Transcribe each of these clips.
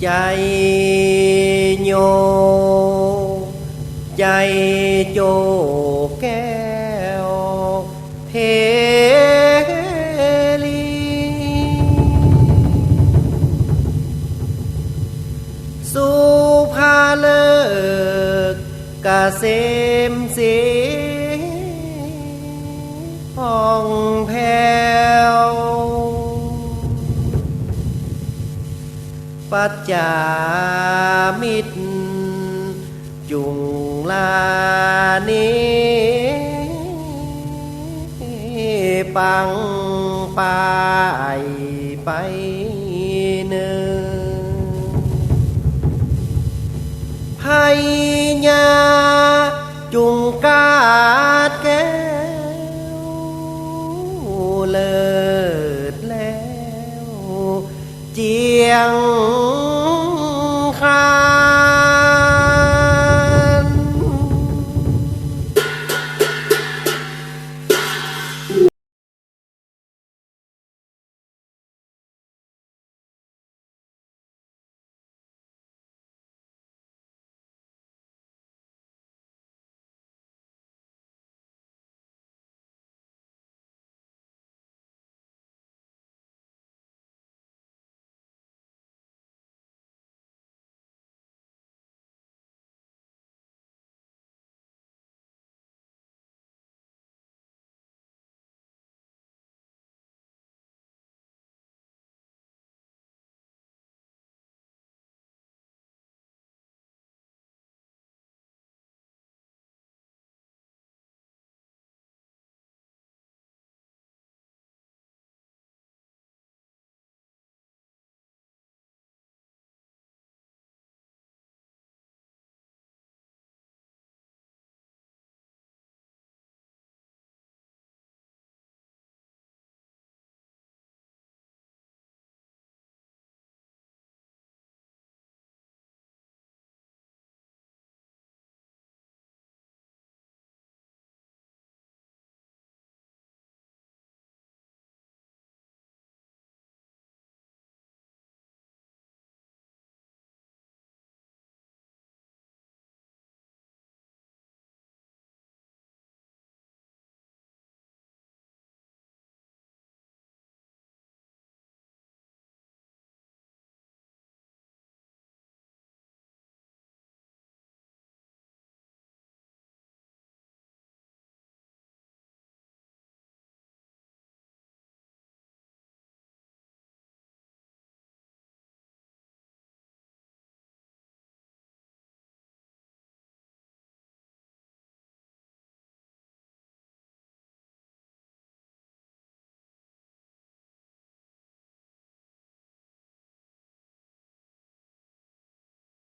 ใจโยใจโจแก้วเพลีสุภาเลิกเกษมศรีห้องแผ่วปัจจามิตรจุงลานิปังปายไปเนื้อไพญาจุงกาดแก้วเลิศแล้วเจียงคาน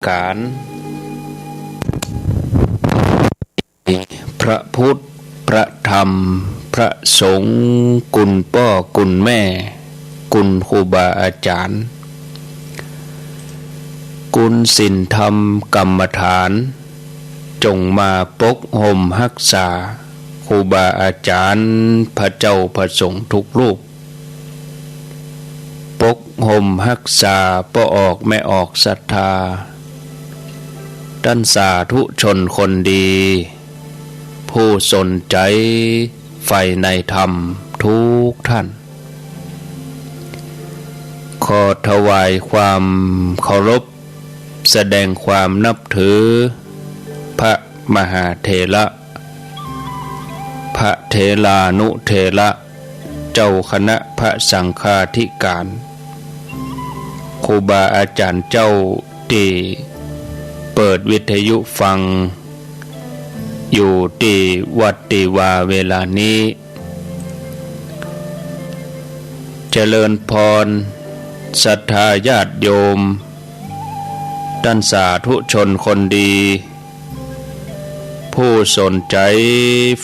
การพระพุทธพระธรรมพระสงฆ์กุลพ่อกุลแม่กุลครูบาอาจารย์กุลศีลธรรมกรรมฐานจงมาปกห่มรักษาครูบาอาจารย์พระเจ้าพระสงฆ์ทุกรูปปกห่มรักษาบ่ออกไม่ออกศรัทธาท่านสาธุชนคนดีผู้สนใจใฝ่ในธรรมทุกท่านขอถวายความเคารพแสดงความนับถือพระมหาเถระพระเถรานุเถระเจ้าคณะพระสังฆาธิการครูบาอาจารย์เจ้าที่เปิดวิทยุฟังอยู่ที่วัดติวาเวลานี้เจริญพรศรัทธาญาติโยมท่านสาธุชนคนดีผู้สนใจ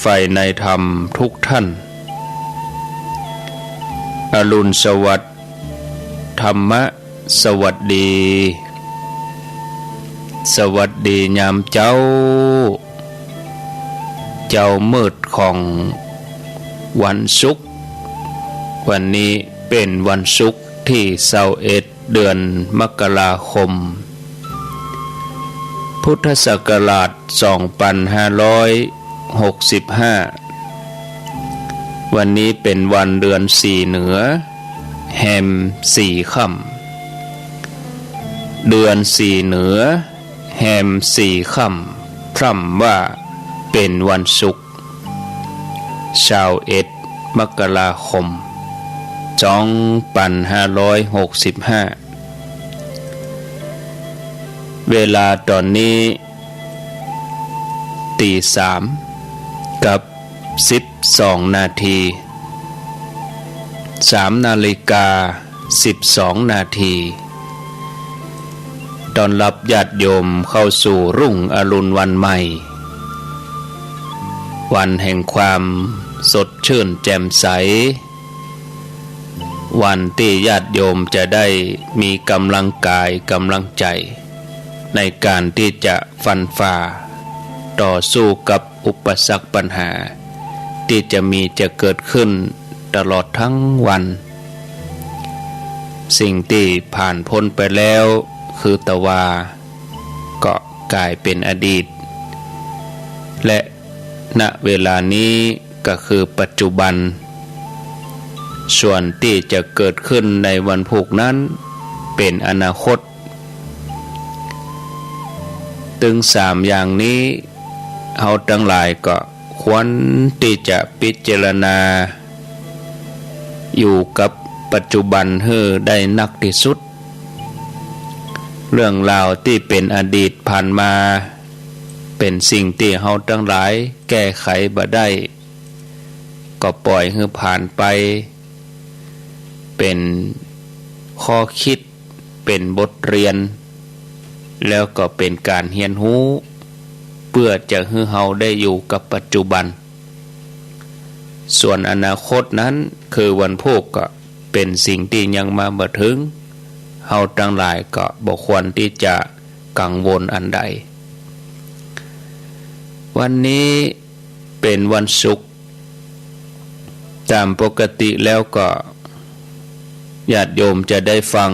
ใฝ่ในธรรมทุกท่านอรุณสวัสดิ์ธรรมะสวัสดีสวัสดียามเจ้ามืดของวันศุกร์วันนี้เป็นวันศุกร์ที่21 เดือนมกราคมพุทธศักราช 2565 วันนี้เป็นวันเดือน4เหนือแฮม4ค่ำเดือน4เหนือแฮม4ค่ำพร่ำว่าเป็นวันศุกร์21 มกราคม 2565 เวลาตอนนี้ตี3กับ12นาที3นาฬิกา12นาทีตอนรับญาติโยมเข้าสู่รุ่งอรุณวันใหม่วันแห่งความสดชื่นแจ่มใสวันที่ญาติโยมจะได้มีกำลังกายกำลังใจในการที่จะฟันฝ่าต่อสู้กับอุปสรรคปัญหาที่จะเกิดขึ้นตลอดทั้งวันสิ่งที่ผ่านพ้นไปแล้วคือตะวาก็กลายเป็นอดีตและณเวลานี้ก็คือปัจจุบันส่วนที่จะเกิดขึ้นในวันพรุ่งนั้นเป็นอนาคตถึง3อย่างนี้เฮาทั้งหลายก็ควรที่จะพิจารณาอยู่กับปัจจุบันให้ได้นักที่สุดเรื่องราวที่เป็นอดีตผ่านมาเป็นสิ่งที่เฮาทั้งหลายแก้ไขบ่ได้ก็ปล่อยให้ผ่านไปเป็นข้อคิดเป็นบทเรียนแล้วก็เป็นการเรียนรู้เพื่อจะให้เฮาได้อยู่กับปัจจุบันส่วนอนาคตนั้นคือวันพรุ่งก็เป็นสิ่งที่ยังมาบ่ถึงเฮาทั้งหลายก็บ่ควรที่จะกังวลอันใดวันนี้เป็นวันศุกร์ตามปกติแล้วก็ญาติโยมจะได้ฟัง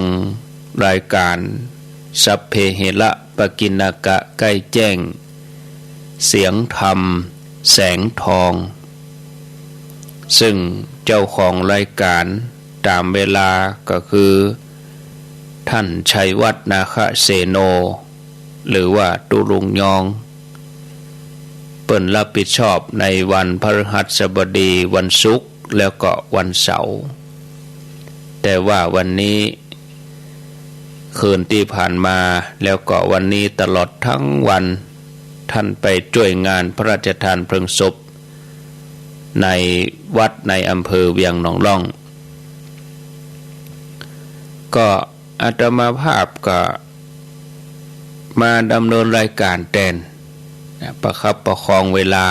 รายการสัพเพเหระปกิณณกะใกล้แจ้งเสียงธรรมแสงทองซึ่งเจ้าของรายการตามเวลาก็คือท่านชัยวัฒน์นาคเสโนหรือว่าตุลุงยองเปิ่นรับผิดชอบในวันพฤหัสบดีวันศุกร์แล้วก็วันเสาร์แต่ว่าวันนี้คืนที่ผ่านมาแล้วก็วันนี้ตลอดทั้งวันท่านไปช่วยงานพระราชทานเพลิงศพในวัดในอำเภอเวียงหนองล่องก็อาตมาภาพก็มาดำเนินรายการแทนประคับประคองเวลา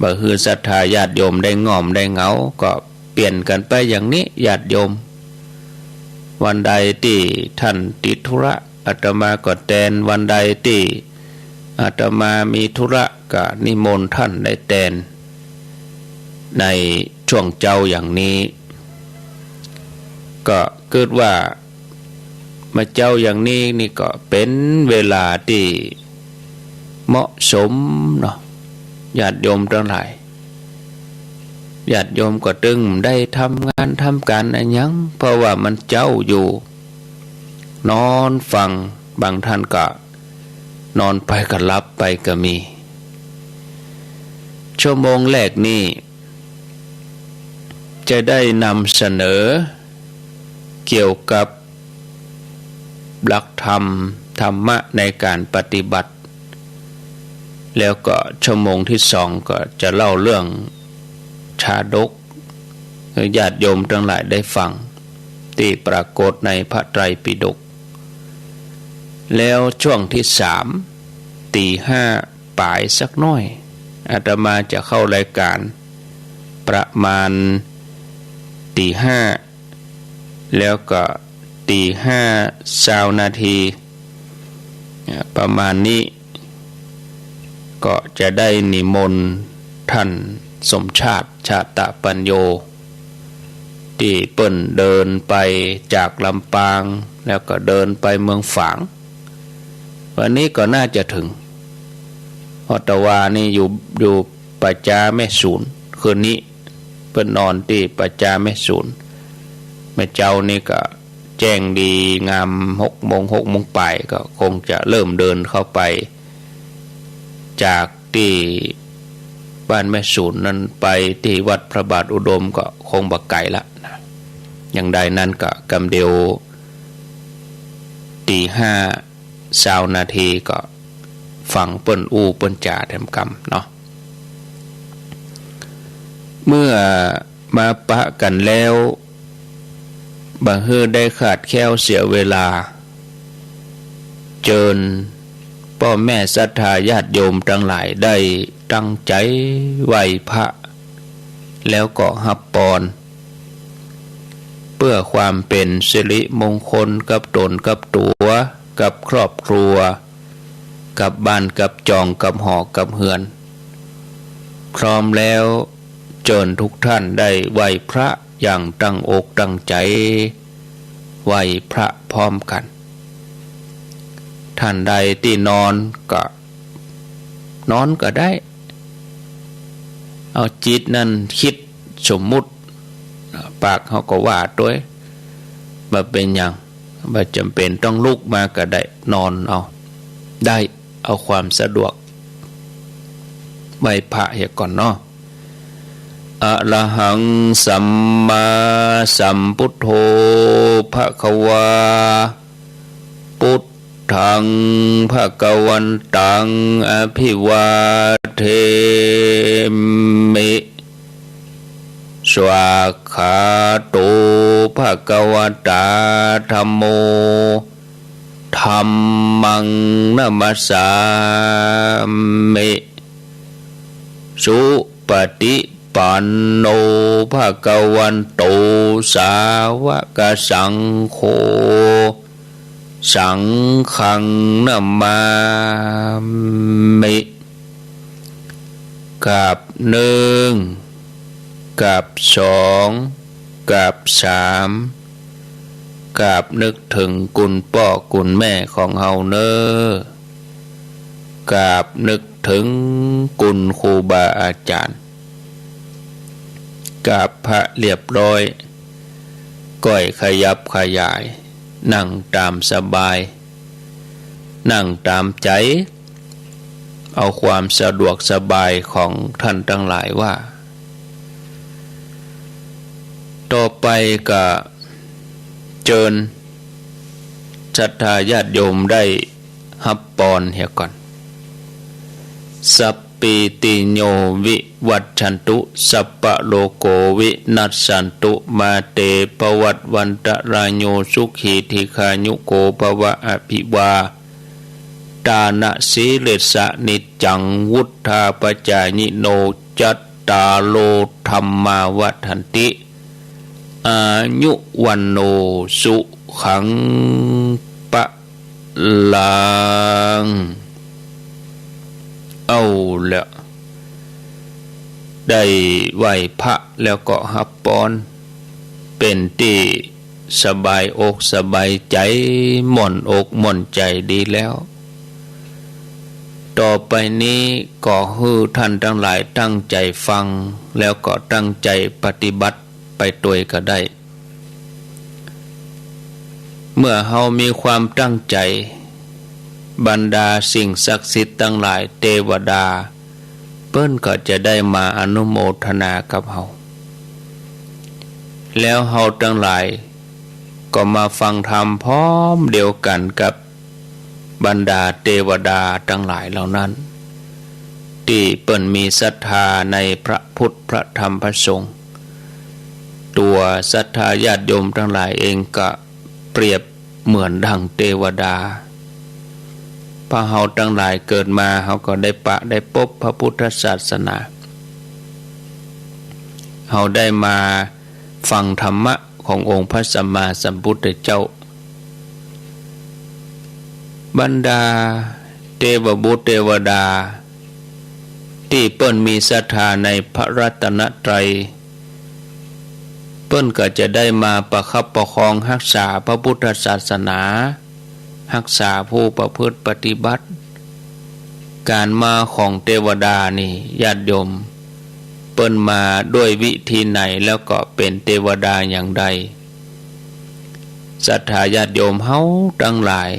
บ่ฮือศรัทธาญาติโยมได้ง่อมได้เหงาก็เปลี่ยนกันไปอย่างนี้ญาติโยมวันใดที่ท่านติดธุระอาตมาก็แทนวันใดที่อาตมามีธุระก็นิมนต์ท่านได้แทนในช่วงเจ้าอย่างนี้ก็เกิดว่ามาเจ้าอย่างนี้นี่ก็เป็นเวลาที่เหมาะสมเนาะญาติโยมทั้งหลายญาติโยมก็ตึงได้ทำงานทำการอะไรยังเพราะว่ามันเจ้าอยู่นอนฟังบางท่านก็นอนไปก็หลับไปก็มีชั่วโมงแรกนี้จะได้นำเสนอเกี่ยวกับหลักธรรมธรรมะในการปฏิบัติแล้วก็ชั่วโมงที่2ก็จะเล่าเรื่องชาดกให้ญาติโยมทั้งหลายได้ฟังที่ปรากฏในพระไตรปิฎกแล้วช่วงที่3 ตี 5ป่ายสักน้อยอาตมาจะเข้ารายการประมาณตี 5แล้วก็ตี 5 นาทีประมาณนี้ก็จะได้นิมนต์ท่านสมชาติชาตปัญโย ที่เปิ้นเดินไปจากลำปางแล้วก็เดินไปเมืองฝางวันนี้ก็น่าจะถึงอตวานี่อยู่ปัจจาแม่ศูนย์คืนนี้เปิ้นนอนที่ปัจจาแม่ศูนย์แม่เจ้านี่ก็แจ้งดีงาม6 โมงไปก็คงจะเริ่มเดินเข้าไปจากที่บ้านแม่ศูนย์นั้นไปที่วัดพระบาทอุดมก็คงบักไก่ละนะอย่างใดนั้นก็กำเดียว5:20 ก็ฟังเปิ้นอู้เปิ้นจ่าแถมกำเนาะเมื่อมาปะกันแล้วบางเฮือได้ขาดแคล้วเสียเวลาเจิญพ่อแม่ศรัทธาญาติโยมทั้งหลายได้ตั้งใจไหว้พระแล้วก็หับปอนเพื่อความเป็นสิริมงคลกับตนกับตัวกับครอบครัวกับบ้านกับจองกับหอกับเฮือนพร้อมแล้วเจิญทุกท่านได้ไหว้พระอย่างตั้งอกตั้งใจไหว้พระพร้อมกันท่านใดที่นอนก็ได้เอาจิตนั่นคิดสมมุติปากเขาก็ว่าด้วยว่าเป็นอย่างว่าจำเป็นต้องลุกมาก็ได้นอนเอาได้เอาความสะดวกไหว้พระเหียก่อนเนาะอะระหังสัมมาสัมพุทโธภควาพุทธังภควันตังอภิวาเทมิสวากขาโตภควตาธัมโมธัมมังนัมสสามิสุปฏิปันโนภควันโตสาวกสังโฆสังฆังนามามิกับ1กับ2กับ3กับนึกถึงคุณพ่อคุณแม่ของเฮาเนอกับนึกถึงคุณครูบาอาจารย์กับพระเรียบร้อยก้อยขยับขยายนั่งตามสบายนั่งตามใจเอาความสะดวกสบายของท่านทั้งหลายว่าต่อไปก็เจิญศรัทธาญาติโยมได้หับปอนเหียก่อนสัพปิติโยวิวัชชันตุสัพพะโลโกวินัสสันตุมาเตปวัตวันตรายโยสุขีธิคายุโกภวะอภิวาตานะสีเลสะนิจังวุฒาปจายิโนจัตตาโลธรรมาวัฏันติอายุวันโนสุขังปะลังเอาละได้ไหว้พระแล้วก็หับปอนเป็นที่สบายอกสบายใจหม่อนอกหม่อนใจดีแล้วต่อไปนี้ก็ให้ท่านทั้งหลายตั้งใจฟังแล้วก็ตั้งใจปฏิบัติไปตัวก็ได้เมื่อเฮามีความตั้งใจบรรดาสิ่งศักดิ์สิทธิ์ทั้งหลายเทวดาเปิ้นก็จะได้มาอนุโมทนากับเฮาแล้วเฮาทั้งหลายก็มาฟังธรรมพร้อมเดียวกันกับบรรดาเทวดาทั้งหลายเหล่านั้นที่เปิ้นมีศรัทธาในพระพุทธพระธรรมพระสงฆ์ตัวศรัทธาญาติโยมทั้งหลายเองก็เปรียบเหมือนดังเทวดาพระเฮาทั้งหลายเกิดมาเฮาก็ได้ได้พบพระพุทธศาสนาเฮาได้มาฟังธรรมะขององค์พระสัมมาสัมพุทธเจ้าบรรดาเทวบุตรเทวดาที่เปิ้นมีศรัทธาในพระรัตนตรัย เปิ้นก็จะได้มาประคับประคองรักษาพระพุทธศาสนารักษาผู้ประพฤติปฏิบัติการมาของเทวดานี่ญาติโยมเปิ้นมาด้วยวิธีไหนแล้วก็เป็นเทวดาอย่างใดศรัทธาญาติโยมเฮาทั้งหลาย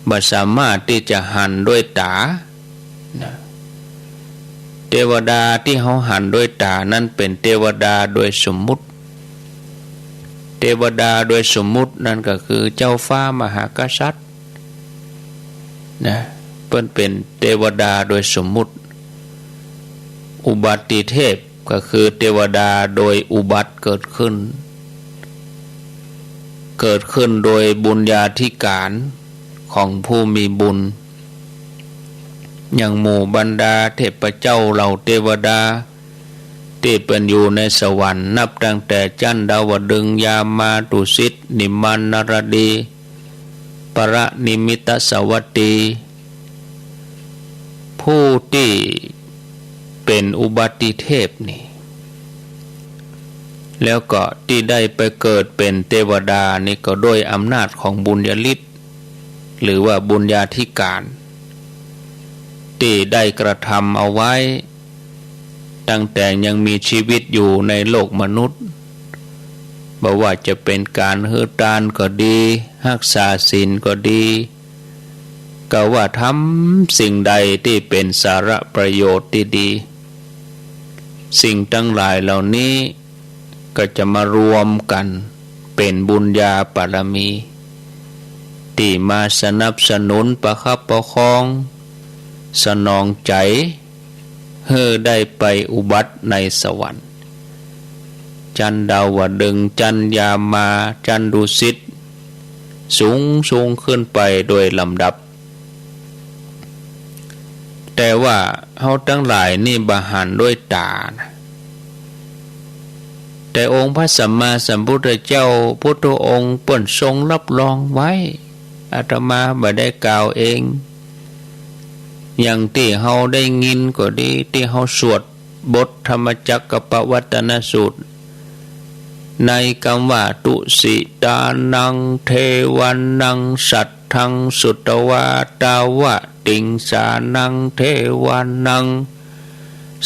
บ่สามารถที่จะหันด้วยตาเทวดาที่เฮาหันด้วยตานั้นเป็นเทวดาโดยสมมุติเทวดาโดยสมมุตินั่นก็คือเจ้าฟ้ามหากษัตริย์นะเพิ่นเป็นเทวดาโดยสมมุติอุบัติเทพก็คือเทวดาโดยอุบัติเกิดขึ้นโดยบุญญาธิการของผู้มีบุญอย่างหมู่บรรดาเทพเจ้าเหล่าเทวดาที่เป็นอยู่ในสวรรค์นับตั้งแต่จันดาวดึงส์ยามาตุสิตนิมานนรดีปรนิมิตสวัตตีผู้ที่เป็นอุบัติเทพนี่แล้วก็ที่ได้ไปเกิดเป็นเทวดานี่ก็โดยอำนาจของบุญญาฤทธิ์หรือว่าบุญญาธิการที่ได้กระทำเอาไว้ตั้งแต่ยังมีชีวิตอยู่ในโลกมนุษย์บ่ว่าจะเป็นการฮือทานก็ดีรักษาศีลก็ดีก็ว่าทำสิ่งใดที่เป็นสาระประโยชน์ที่ดีสิ่งทั้งหลายเหล่านี้ก็จะมารวมกันเป็นบุญญาบารมีที่มาสนับสนุนประคับประคองสนองใจให้ได้ไปอุบัติในสวรรค์จันดาวดึงส์จันยามาจันดุสิตสูงขึ้นไปโดยลำดับแต่ว่าเฮาทั้งหลายนี่บ่หันด้วยตานะแต่องค์พระสัมมาสัมพุทธเจ้าพุทธองค์เปิ้นทรงรับรองไว้อาตมาบ่ได้กล่าวเองอย่างที่เฮาได้ยินก็ดีที่เฮาสวดบทธรรมจักรปวัตตนสูตรในคำว่าตุสิตานังเทวันนังสัตถังสุตวาตาวะติงสานังเทวันนัง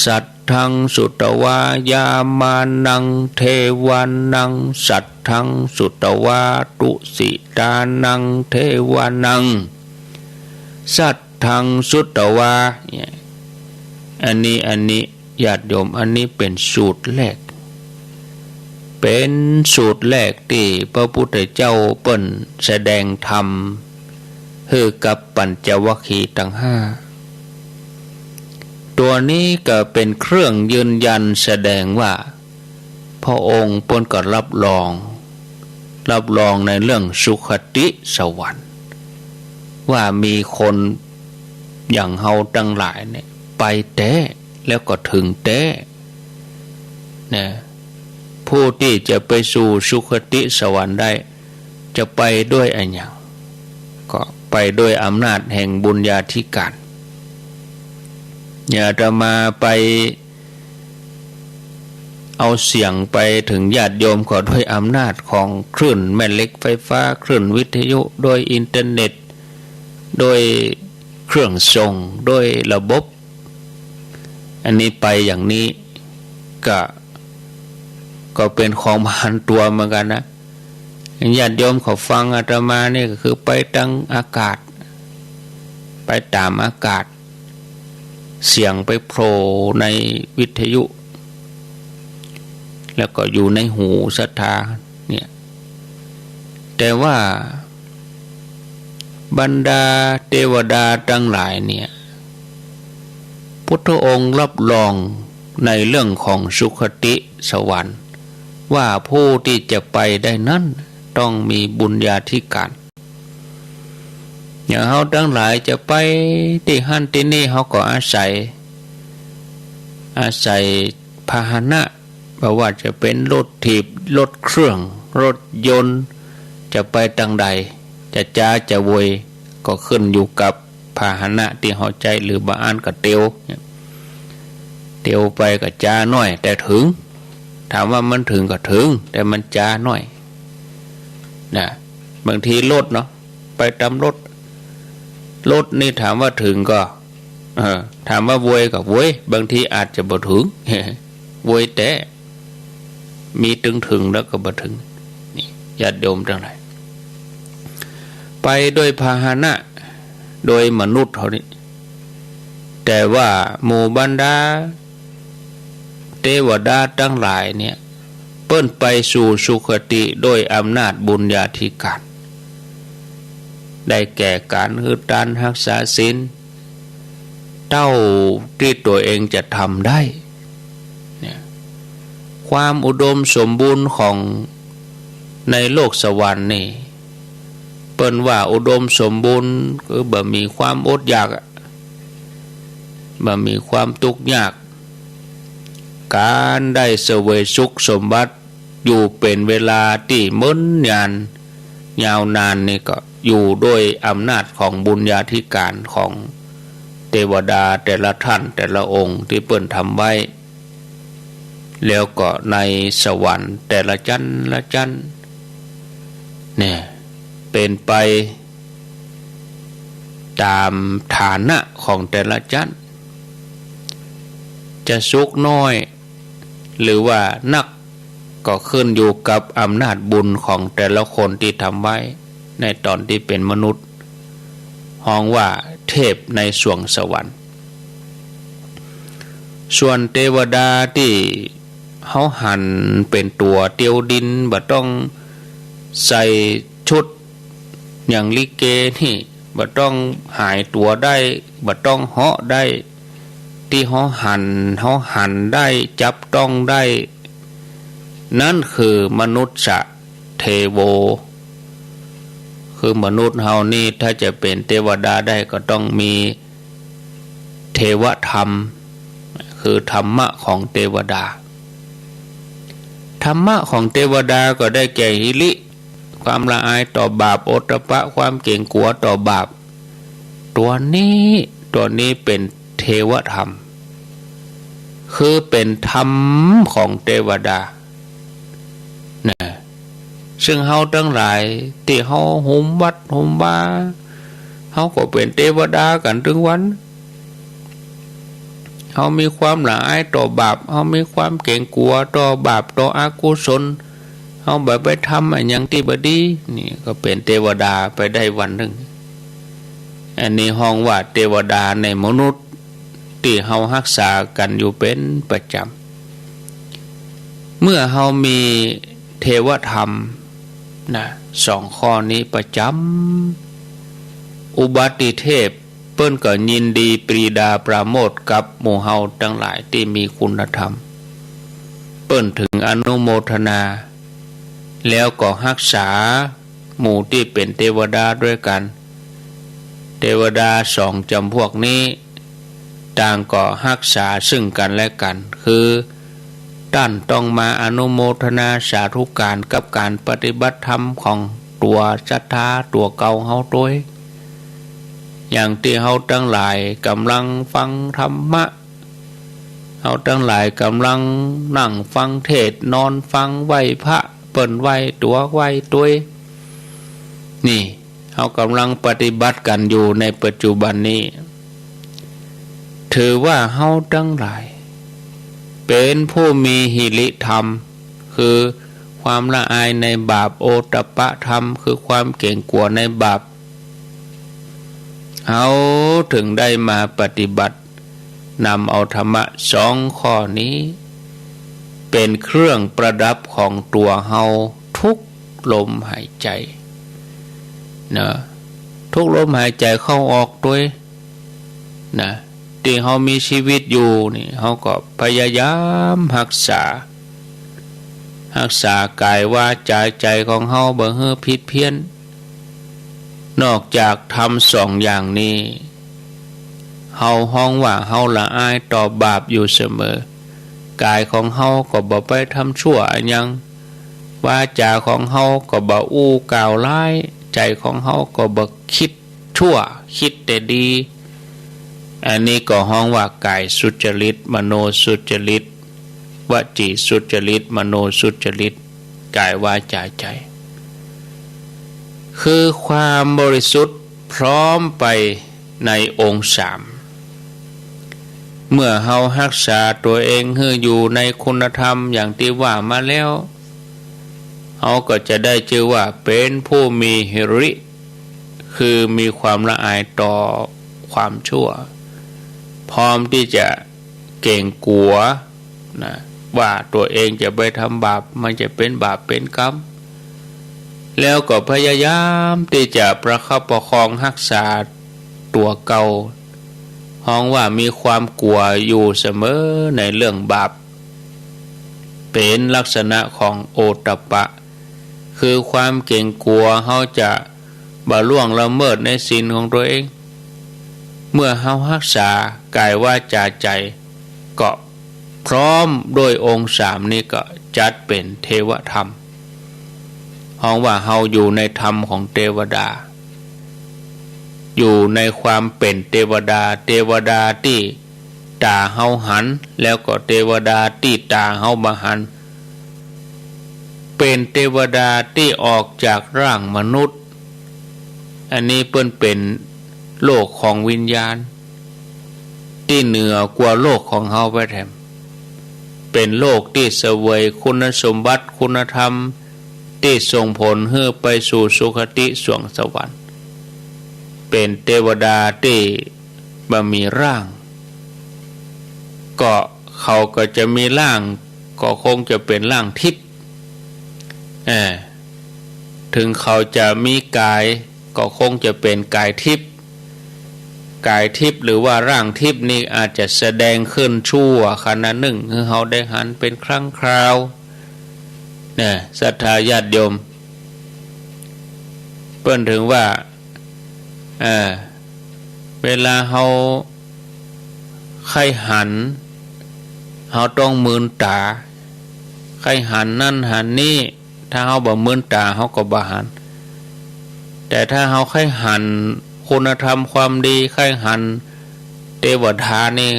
สัตถังสุตวายามานังเทวันนังสัตถังสุตวาตุสิตานังเทวันนังสัตถังสุตวาอันนี้ญาติโยมอันนี้เป็นสูตรแรกเป็นสูตรแรกที่พระพุทธเจ้าเปิ้นแสดงธรรมให้กับปัญจวัคคีย์ทั้งห้าตัวนี้ก็เป็นเครื่องยืนยันแสดงว่าพระองค์เปิ้นก็รับรองในเรื่องสุคติสวรรค์ว่ามีคนอย่างเฮาทั้งหลายเนี่ยไปแท้แล้วก็ถึงแท้นะผู้ที่จะไปสู่สุคติสวรรค์ได้จะไปด้วยอะไรอย่างก็ไปด้วยอำนาจแห่งบุญญาธิการอย่าจะมาไปเอาเสียงไปถึงญาติโยมก็ด้วยอำนาจของคลื่นแม่เหล็กไฟฟ้าคลื่นวิทยุโดยอินเทอร์เน็ตโดยเครื่องส่งโดยระบบอันนี้ไปอย่างนี้ก็เป็นของมหันต์ตัวเหมือนกันนะญาติโยมเขาฟังอาตมานี่ก็คือไปทางอากาศไปตามอากาศเสียงไปโผล่ในวิทยุแล้วก็อยู่ในหูศรัทธาเนี่ยแต่ว่าบรรดาเทวดาทั้งหลายเนี่ยพุทธองค์รับรองในเรื่องของสุคติสวรรค์ว่าผู้ที่จะไปได้นั้นต้องมีบุญญาธิการอย่างเฮาทั้งหลายจะไปที่หันที่นี่เฮาก็อาศัยพาหนะบ่ว่าจะเป็นรถถีบรถเครื่องรถยนต์จะไปทางใดจะจ้าจะโวยก็ขึ้นอยู่กับพาหนะที่เฮาใจหรือบางอันก็เตียวไปก็จ้าน้อยแต่ถึง ถามว่ามันถึงก็ถึงแต่มันจ้าหน่อยนะบางทีรถเนาะไปตามรถนี่ถามว่าถึงก็ถามว่าวยกับวยบางทีอาจจะบ่ถึง วยแต่มีถึงแล้วก็บ่ถึงนี่ญาติโยมทั้งหลายไปโดยพาหนะโดยมนุษย์เท่านี้แต่ว่าหมู่บรรดาเทวดาทั้งหลายเนี่ยเปิ้นไปสู่สุคติโดยอำนาจบุญญาธิการได้แก่การฮึดดันรักษาศีลเท่าที่ตัวเองจะทำได้เนี่ยความอุดมสมบูรณ์ของในโลกสวรรค์นี่เปิ้นว่าอุดมสมบูรณ์คือบ่มีความอดอยากบ่มีความทุกข์ยากการได้เสวยสุขสมบัติอยู่เป็นเวลาที่มื้นยาวนานนี่ก็อยู่ด้วยอำนาจของบุญญาธิการของเทวดาแต่ละท่านแต่ละองค์ที่เปิ้นทำไว้แล้วก็ในสวรรค์แต่ละชั้นละชั้นเนี่ยเป็นไปตามฐานะของแต่ละชั้นจะสุขน้อยหรือว่านักก็ขึ้นอยู่กับอำนาจบุญของแต่ละคนที่ทำไว้ในตอนที่เป็นมนุษย์ฮ้องว่าเทพในสวงสวรรค์ส่วนเทวดาที่เขาหันเป็นตัวเตียวดินบ่ต้องใส่ชุดอย่างลิเกนี่บ่ต้องหายตัวได้บ่ต้องเหาะได้ที่เขาหันได้จับต้องได้นั่นคือมนุษย์เทโวคือมนุษย์เฮานี่ถ้าจะเป็นเทวดาได้ก็ต้องมีเทวธรรมคือธรรมะของเทวดาธรรมะของเทวดาก็ได้แก่หิริความละอายต่อบาปโอตตัปปะความเกรงกลัวต่อบาปตัวนี้เป็นเทวธรรมคือเป็นธรรมของเทวดานะซึ่งเฮาทั้งหลายที่เฮาหุมวัดหุมบาเฮาก็เป็นเทวดากันถึงวันเฮามีความละอายต่อบาปเฮามีความเกรงกลัวต่อบาปต่ออกุศลเฮาบ่ไปทำอย่างที่บ่ดีนี่ก็เป็นเทวดาไปได้วันหนึ่งอันนี้ห้องว่าเทวดาในมนุษย์ที่เฮารักษากันอยู่เป็นประจำเมื่อเฮามีเทวธรรมนะสองข้อนี้ประจำอุบัติเทพเปิ้นก็ยินดีปรีดาปราโมทย์กับหมู่เฮาทั้งหลายที่มีคุณธรรมเปิ้นถึงอนุโมทนาแล้วก็รักษาหมู่ที่เป็นเทวดาด้วยกันเทวดาสองจำพวกนี้ต่างก็รักษาซึ่งกันและกันคือท่านต้องมาอนุโมทนาสาธุการกับการปฏิบัติธรรมของตัวศรัทธาตัวเก่าเฮาด้วยอย่างที่เฮาทั้งหลายกำลังฟังธรรมะเฮาทั้งหลายกำลังนั่งฟังเทศนอนฟังไหว้พระเปิ้นไหว้ตัวไหว้ตัวนี่เฮากำลังปฏิบัติกันอยู่ในปัจจุบันนี้ถือว่าเฮาทั้งหลายเป็นผู้มีหิริธรรมคือความละอายในบาปโอตตัปปะธรรมคือความเกรงกลัวในบาปเฮาถึงได้มาปฏิบัตินำเอาธรรมะสองข้อนี้เป็นเครื่องประดับของตัวเฮาทุกลมหายใจนะทุกลมหายใจเข้าออกด้วยนะที่เฮามีชีวิตอยู่นี่เฮาก็พยายามรักษากายวาจาใจของเฮาบ่ให้ผิดเพี้ยนนอกจากทำสองอย่างนี้เฮาฮ้องว่าเฮาละอายต่อบาปอยู่เสมอกายของเฮาก็บ่ไปทำชั่วอันยังวาจาของเฮาก็บ่อู้กล่าวร้ายใจของเฮาก็บ่คิดชั่วคิดแต่ดีอันนี้ก็ฮ้องว่ากายสุจริตมโนสุจริต วจีสุจริตมโนสุจริตกายวาจาใจคือความบริสุทธิ์พร้อมไปในองค์สามเมื่อเฮารักษาตัวเองให้อยู่ในคุณธรรมอย่างที่ว่ามาแล้วเฮาก็จะได้ชื่อว่าเป็นผู้มีหิริคือมีความละอายต่อความชั่วพร้อมที่จะเก่งกลัวนะว่าตัวเองจะไปทำบาปมันจะเป็นบาปเป็นกรรมแล้วก็พยายามที่จะประคับประคองรักษาตัวเก่าห้องว่ามีความกลัวอยู่เสมอในเรื่องบาปเป็นลักษณะของโอตตัปปะคือความเก่งกลัวเขาจะบ่ล่วงละเมิดในศีลของตัวเองเมื่อเขารักษากายวาจาใจก็พร้อมโดยองค์สามนี้ก็จัดเป็นเทวธรรมห้องว่าเฮาอยู่ในธรรมของเทวดาอยู่ในความเป็นเทวดาเทวดาที่ตาเฮาหันแล้วก็เทวดาที่ตาเฮาบ่หันเป็นเทวดาที่ออกจากร่างมนุษย์อันนี้เปิ้นเป็นโลกของวิญญาณที่เหนือกว่าโลกของเฮาไปแถมเป็นโลกที่เสวยคุณสมบัติคุณธรรมที่ส่งผลให้ไปสู่สุคติสวงสวรรค์เป็นเทวดาที่บ่มีร่างก็เขาก็จะมีร่างก็คงจะเป็นร่างทิพย์ถึงเขาจะมีกายก็คงจะเป็นกายทิพย์กายทิพย์หรือว่าร่างทิพย์นี่อาจจะแสดงขึ้นชั่วขณะหนึ่งคือเขาได้หันเป็นครั้งคราวเนี่ยศรัทธาญาติโยมเปิ้นถึงว่าเวลาเขาใครหันเขาต้องมืนตาใครหันนั่นหันนี่ถ้าเขาบ่มืนตาเขาก็บ่หันแต่ถ้าเขาใครหันคุณธรรมความดีใครหันเทวดานี่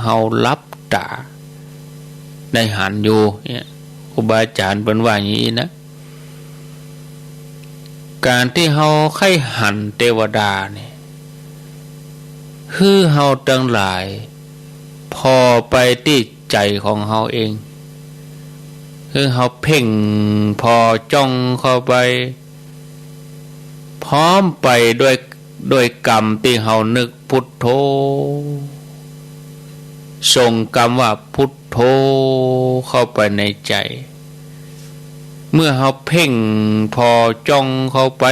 เขารับตาได้หันอยู่เนี่ยครูบาอาจารย์เป็นว่าอย่างนี้นะการที่เขาใครหันเทวดาเนี่ยคือเขาทั้งหลายพอไปที่ใจของเขาเองคือเขาเพ่งพอจ้องเข้าไปพร้อมไปด้วยกรรมที่เขานึกพุทโธส่งกรรมว่าพุทโธเข้าไปในใจเมื่อเขาเพ่งพอจ้องเข้าไป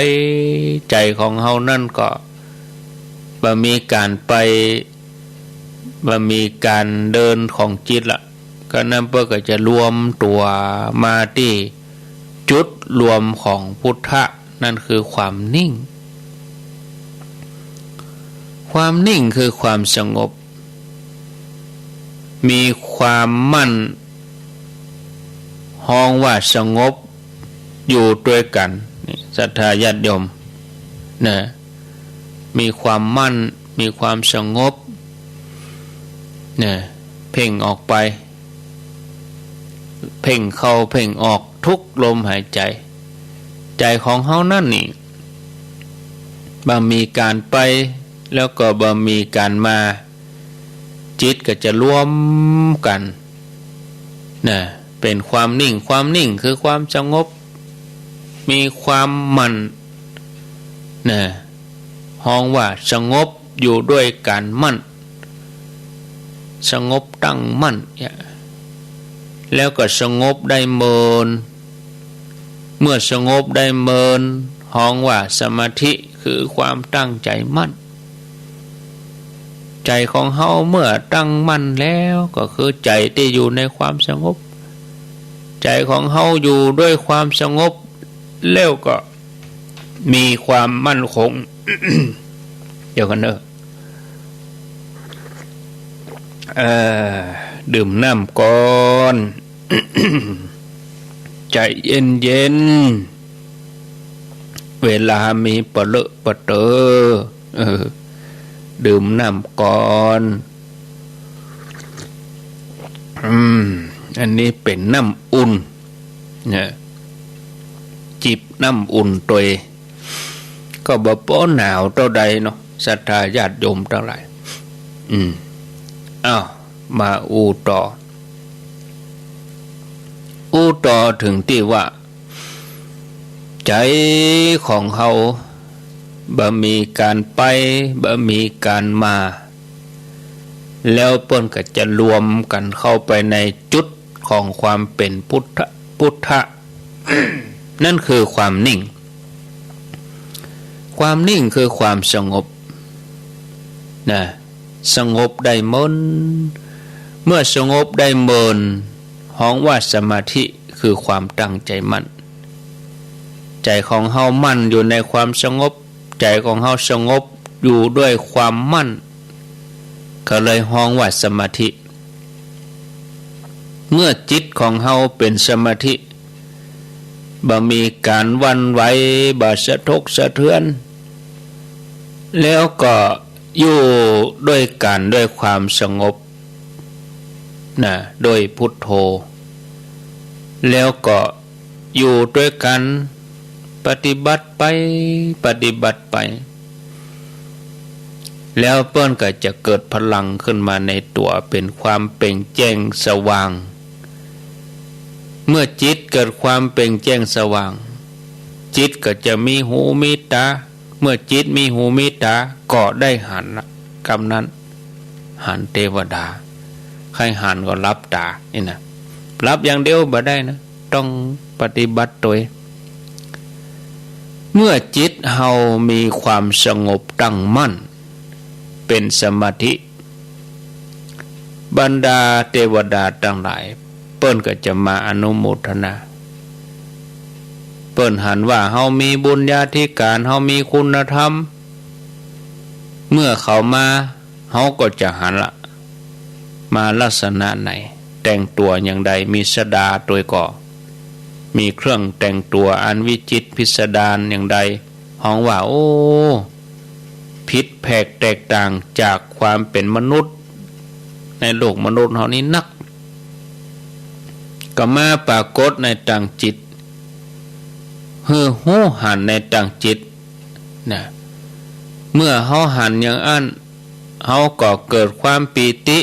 ใจของเขานั่นก็บ่มีการไปบ่มีการเดินของจิตละก็นั่นเพื่อก็จะรวมตัวมาที่จุดรวมของพุทธะนั่นคือความนิ่งความนิ่งคือความสงบมีความมั่นห้องว่าสงบอยู่ด้วยกันศรัทธาญาติโยมนะมีความมั่นมีความสงบนะเพ่งออกไปเพ่งเข้าเพ่งออกทุกลมหายใจใจของเฮานั่นนี่บ่มีการไปแล้วก็บ่มีการมาจิตก็จะรวมกันนะเป็นความนิ่งความนิ่งคือความสงบมีความมั่นนะห้องว่าสงบอยู่ด้วยการมั่นสงบตั้งมั่นแล้วก็สงบได้เมินเมื่อสงบได้เมินห้องว่าสมาธิคือความตั้งใจมั่นใจของเฮาเมื่อตั้งมั่นแล้วก็คือใจที่อยู่ในความสงบใจของเฮาอยู่ด้วยความสงบแล้วก็มีความมั่นคง เดี๋ยวกันเนอะดื่มน้ำก่อน ใจเย็นๆเวลามีปะเลอะปะเตอดื่มน้ำก่อน อันนี้เป็นน้ำอุ่นนะจิบน้ำอุ่นตัวก็บ่ป้อหนาวเท่าใดเนาะศรัทธาญาติโยมทั้งหลายอ้าวมาอู้ต่อถึงที่ว่าใจของเขาบ่มีการไปบ่มีการมาแล้วเปิ้นก็จะรวมกันเข้าไปในจุดของความเป็นพุทธะ นั่นคือความนิ่งความนิ่งคือความสงบนะสงบได้มนเมื่อสงบได้เมินห้องว่าสมาธิคือความตั้งใจมั่นใจของเฮามั่นอยู่ในความสงบใจของเฮาสงบอยู่ด้วยความมั่นก็เลยห้องว่าสมาธิเมื่อจิตของเฮาเป็นสมาธิบ่มีการวันไหวบ่สะทกสะเทือนแล้วก็อยู่ด้วยกันด้วยความสงบนะโดยพุทโธแล้วก็อยู่ด้วยกันปฏิบัติไปแล้วเปิ้นก็จะเกิดพลังขึ้นมาในตัวเป็นความเปล่งแจ้งสว่างเมื่อจิตเกิดความเปล่งแจ้งสว่างจิตก็จะมีหูมีตาเมื่อจิตมีหูมีตาก็ได้หันกำนั้นหันเทวดาใครหันก็รับตานี่นะรับอย่างเดียวบ่ได้นะต้องปฏิบัติตัวเมื่อจิตเฮามีความสงบตั้งมั่นเป็นสมาธิบรรดาเทวดาทั้งหลายเปิ้นก็จะมาอนุโมทนาเปิ้นหันว่าเฮามีบุญญาธิการเฮามีคุณธรรมเมื่อเขามาเฮาก็จะหันละมาลักษณะไหนแต่งตัวอย่างใดมีสดาตัวก่อมีเครื่องแต่งตัวอันวิจิตรพิสดารอย่างใดห้องว่าโอ้ผิดแผกแตกต่างจากความเป็นมนุษย์ในโลกมนุษย์เฮานี้นักก็มาปรากฏในต่างจิตหูหันในต่างจิตนะเมื่อเฮาหันอย่างอันเฮาก็เกิดความปีติ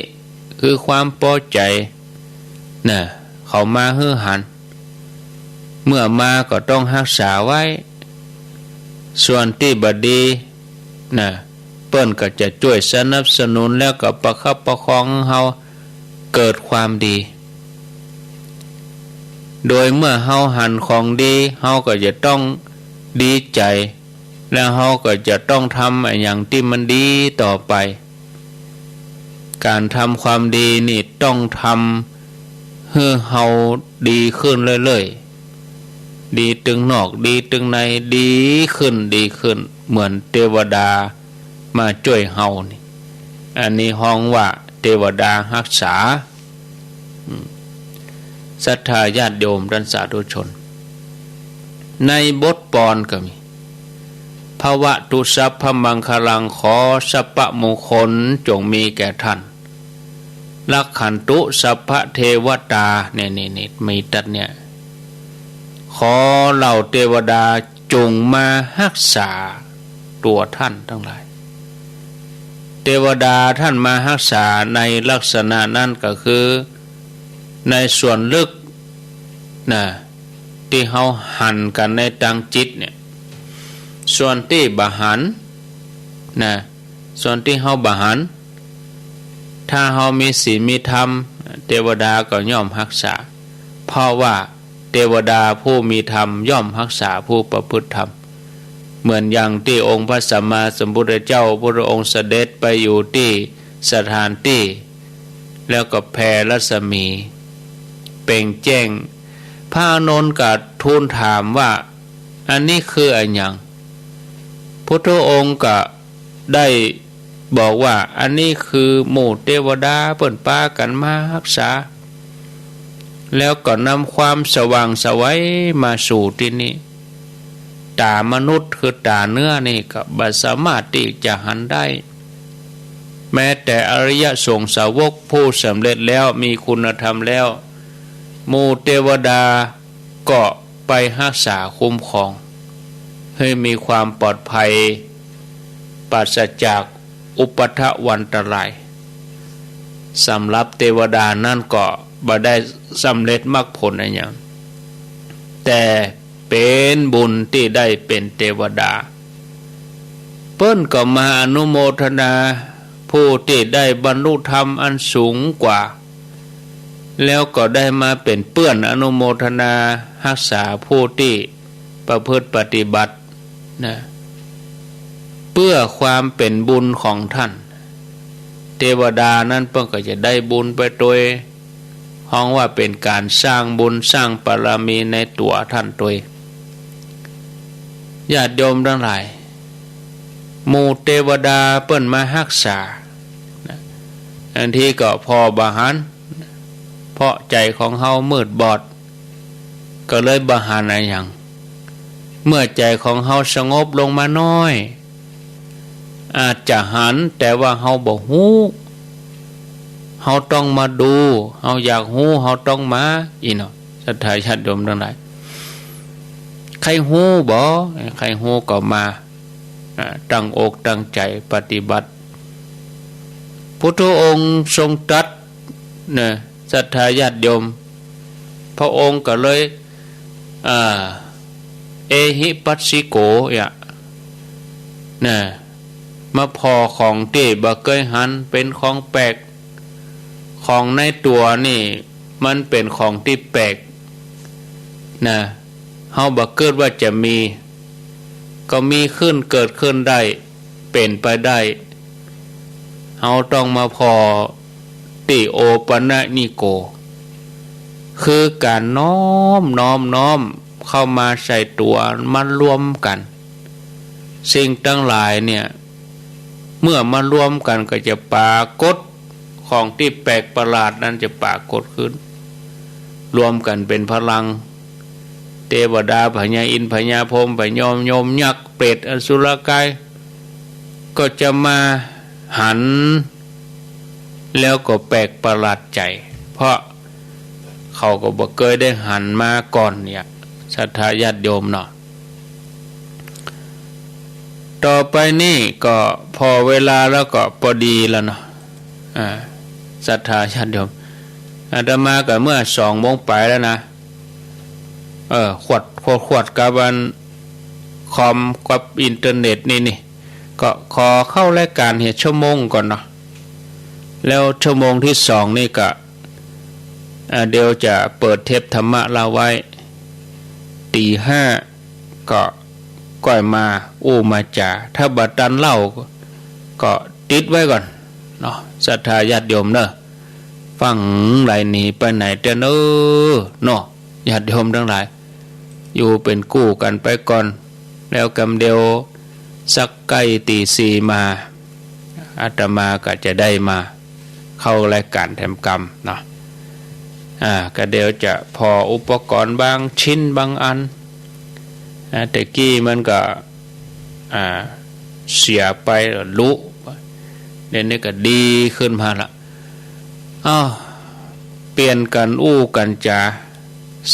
คือความพอใจนะเขามาหันเมื่อมาก็ต้องรักษาไว้ส่วนที่บดีนะเปิ้นก็จะช่วยสนับสนุนแล้วก็ประคับประคองเฮาเกิดความดีโดยเมื่อเฮาหันของดีเฮาก็จะต้องดีใจแล้วเฮาก็จะต้องทำอย่างที่มันดีต่อไปการทำความดีนี่ต้องทำให้เฮาดีขึ้นเรื่อยๆดีตึงนอกดีตึงในดีขึ้นเหมือนเทวดามาช่วยเฮานี่อันนี้ห้องว่าเทวดารักษาศรัทธาญาติโยมท่านสาธุชนในบทปอนก็มีภวตุสัพพมังคลังขอสัพพมงคลจงมีแก่ท่านลักขันตุสัพพเทวตาเนี่ยมีตัดเนี่ยขอเหล่าเทวดาจงมารักษาตัวท่านทั้งหลายเทวดาท่านมารักษาในลักษณะนั้นก็คือในส่วนลึกนะที่เฮาหันกันในทางจิตเนี่ยส่วนที่บาหันนะส่วนที่เฮาบาหันถ้าเฮามีศีลมีธรรมเทวดาก็ย่อมรักษาเพราะว่าเทวดาผู้มีธรรมย่อมรักษาผู้ประพฤติธรรมเหมือนอย่างที่องค์พระสัมมาสัมพุทธเจ้าพระองค์เสด็จไปอยู่ที่สถานที่แล้วก็แผ่รัศมีเปล่งแจ้งพระอานนท์ก็ทูลถามว่าอันนี้คืออะไรอย่างพุทธองค์ก็ได้บอกว่าอันนี้คือหมู่เทวดาเปิ่นปากันมารักษาแล้วก็นำความสว่างไสวมาสู่ที่นี้ตามนุษย์คือตาเนื้อนี่ก็บ่สามารถที่จะหันได้แม้แต่อริยสงฆ์สาวกผู้สำเร็จแล้วมีคุณธรรมแล้ว หมู่เทวดาก็ไปรักษาคุ้มครองให้มีความปลอดภัยปราศจากอุปทวันตรายสำหรับเทวดานั่นก็บ่ได้สำเร็จมรรคผลอะไรอย่างแต่เป็นบุญที่ได้เป็นเทวดาเปิ้นก็มาอนุโมทนาผู้ที่ได้บรรลุธรรมอันสูงกว่าแล้วก็ได้มาเป็นเปื้อนอนุโมทนารักษาผู้ที่ประพฤติปฏิบัตินะเพื่อความเป็นบุญของท่านเทวดานั้นเพิ่นก็จะได้บุญไปโดยห้องว่าเป็นการสร้างบุญสร้างบารมีในตัวท่านโดยญาติโยมทั้งหลายหมู่เทวดาเปิ้นมารักษาอันที่ก็พอบาหันเพราะใจของเฮามืดบอดก็เลยบาหันอะไรอย่างเมื่อใจของเฮาสงบลงมาน้อยอาจจะหันแต่ว่าเฮาบ่ฮู้เฮาต้องมาดูเฮาอยากฮู้เฮาต้องมาอีเนาะศรัทธาญาติโยมทั้งหลายใครฮู้บ่ใครฮู้ก็มาตั้งอกตั้งใจปฏิบัติพุทธองค์ทรงตรัสเนี่ยศรัทธาญาติโยมพระองค์ก็เลยเอหิปัสสิโกเนี่ยมาพอของที่บ่เคยหันเป็นของแปลกของในตัวนี่มันเป็นของที่แปลกนะเฮาบ่เกิดว่าจะมีก็มีขึ้นเกิดขึ้นได้เป็นไปได้เฮาต้องมาพอติโอปนะนิโกคือการน้อมเข้ามาใส่ตัวมันรวมกันสิ่งทั้งหลายเนี่ยเมื่อมารวมกันก็จะปรากฏของที่แปลกประหลาดนั้นจะปรากฏขึ้นรวมกันเป็นพลังเทวดาพญาอินทร์พญาพรหมพญายมยักษ์เปรตอสุรกายก็จะมาหันแล้วก็แปลกประหลาดใจเพราะเขาก็บ่เคยได้หันมาก่อนเนี่ยศรัทธาญาติโยมเนาะต่อไปนี่ก็พอเวลาแล้วก็พอดีแล้วเนาะศรัทธาญาติโยมอาตมาก็เมื่อ2 โมงไปแล้วนะขวดกับอันคอมกับอินเทอร์เน็ตนี่ก็ขอเข้ารายการเหตุชั่วโมงก่อนเนาะแล้วชั่วโมงที่2นี่ก็เดี๋ยวจะเปิดเทปธรรมะเราไว้ตี 5ก็ก่อยมามาจ่าถ้าบัดตันเล่าก็ติดไว้ก่อนเนาะศรัทธาญาติโยมเนอะฟังไหลหนีไปไหนเด้อเนอะเนาะญาติโยมทั้งหลายอยู่เป็นกู้กันไปก่อนแล้วกำเดียวสักใกล้ตี 4มาอาตมาก็จะได้มาเข้ารายการแถมกรรมเนาะก็เดี๋ยวจะพออุปกรณ์บางชิ้นบางอันแต่กี้มันก็เสียไปลุเดี๋ยวนี้ก็ดีขึ้นมาละเปลี่ยนกันกันจา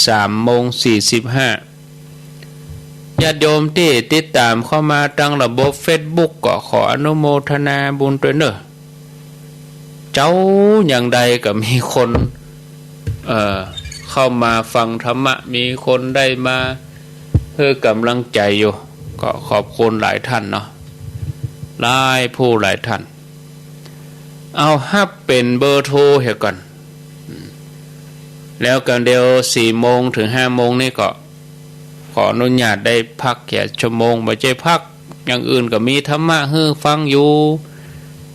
3:45ญาติโยมที่ติดตามเข้ามาทางระบบ Facebook ก็ขออนุโมทนาบุญด้วยเนอะเจ้าอย่างใดก็มีคนเข้ามาฟังธรรมะมีคนได้มาเพื่อกำลังใจอยู่ก็ขอบคุณหลายท่านเนาะหลายผู้หลายท่านเอาฮับเป็นเบอร์โทรเห่ก่อนแล้วกันเดียว4 โมงถึง 5 โมงนี่ก็ขออนุญาตได้พักแค่ชั่วโมงไม่ใช่พักอย่างอื่นก็มีธรรมะให้ฟังอยู่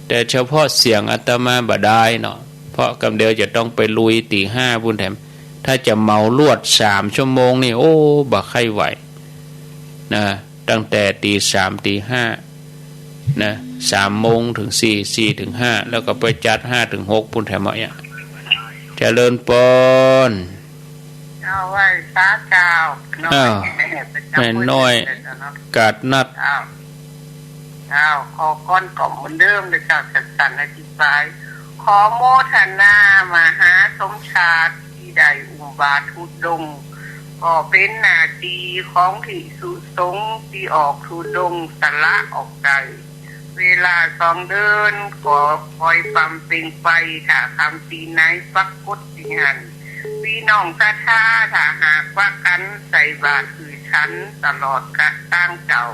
แต่เฉพาะเสียงอาตมาบ่ได้เนาะเพราะกำเดียวจะต้องไปลุยตี 5พุ่นแถมถ้าจะเมาลวด3 ชั่วโมงนี่บ่ใครไหวนะตั้งแต่ตี 3 ตี 5นะ3 โมงถึง 4 4 ถึง 5แล้วก็ไปจัด5 ถึง 6พุ่นแถมเนี่ยเจริญปนเอาไว้สาเจ้าแม่น้อยกาดนัดขอก้อนกล่อมเหมือนเดิมเลยค่ะจัดสรรอธิบายขอโมทนามหาสมชาติที่ ที่ได้อุบาททุดงค์ก็เป็นหน้าที่ของภิกษุสงฆ์ที่ออกทุดงค์สละออกใจเวลาสองเดินก็คอยความเป็นไปถ้าคำตีไหนปักกดสิหันพี่น้องศรัทธาถ้าหากว่ากันใส่บาตรคือฉันตลอดกะตั้งเจ้า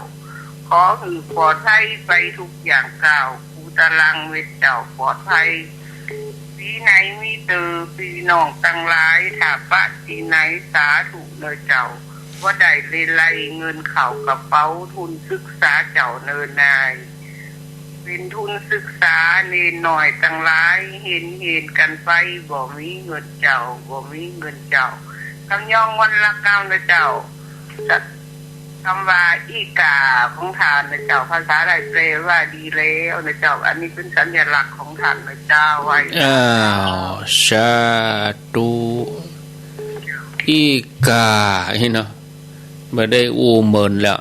ขอหือปลอดภัยไปทุกอย่างกล่าวภูตะลังเวทเจ้าปลอดภัยปีไหนมีเตอพี่น้องตั้งหลายถ้าปะที่ไหนสาธุเลยเจ้าว่าได้เลไลเงินเข่ากระเป๋าทุนศึกษาเจ้าเนินนายเป็นทุนศึกษาเนนหน่อยตั้งหลายเห็นกันไปบ่มีเงินเจ้าบ่มีเงินเจ้าคำย่องวันละเก้านะเจ้าคำว่าอีกาของทานนะเจ้าภาษาไทยแปลว่าดีแล้วนะเจ้าอันนี้เป็นสัญลักษณ์ของทานนะเจ้าไว้สาธุอีกาเนาะไม่ได้อูเหมือนแล้ว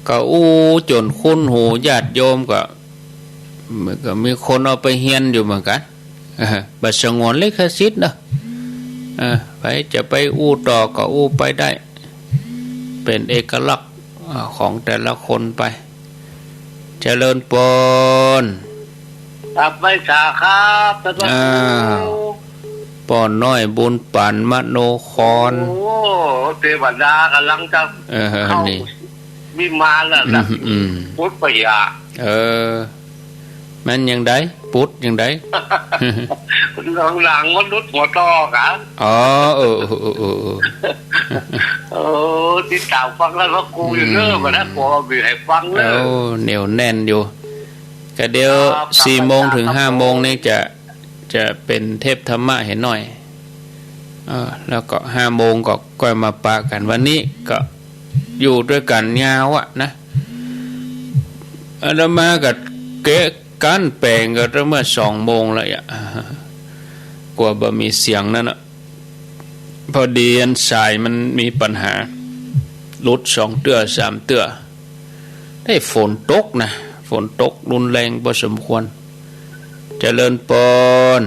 ก็อู้จนคุ้นหูญาติโยมก็มีคนเอาไปเฮียนอยู่เหมือนกันบัดสงวนลิขสิทธิ์นะไปจะไปอู้ต่อก็อู้ไปได้เป็นเอกลักษณ์ของแต่ละคนไปเจริญปนครับไม่สาครับท่านพระครูปอนน้อยบุญปันมโนครโอ้เทวดากำลังจะเข้าวิมานแล้วนะพุทธปยามันยังไดพุทธยังไดหลังมนุษย์หัวต่อครับอ๋อติดตามฟังแล้วก็กูอยู่เนิ่มนะกูมีให้ฟังเลยเหนียวแน่นอยู่ก็เดี๋ยว4 โมงถึง5 โมงนี่จะเป็นเทพธรรมะเห็นหน่อยแล้วก็5 โมงก็ค่อยมาปะกันวันนี้ก็อยู่ด้วยกันยาวอะนะอาตมากับเกะกันแปลงก็เมื่อ2 โมงแล้วอ่ะกลัวบ่มีเสียงนั่นอ่ะพอดีอันสายมันมีปัญหาลุด2 เตื้อ3 เตื้อได้ฝนตกนะฝนตกรุนแรงพอสมควรเจริญปน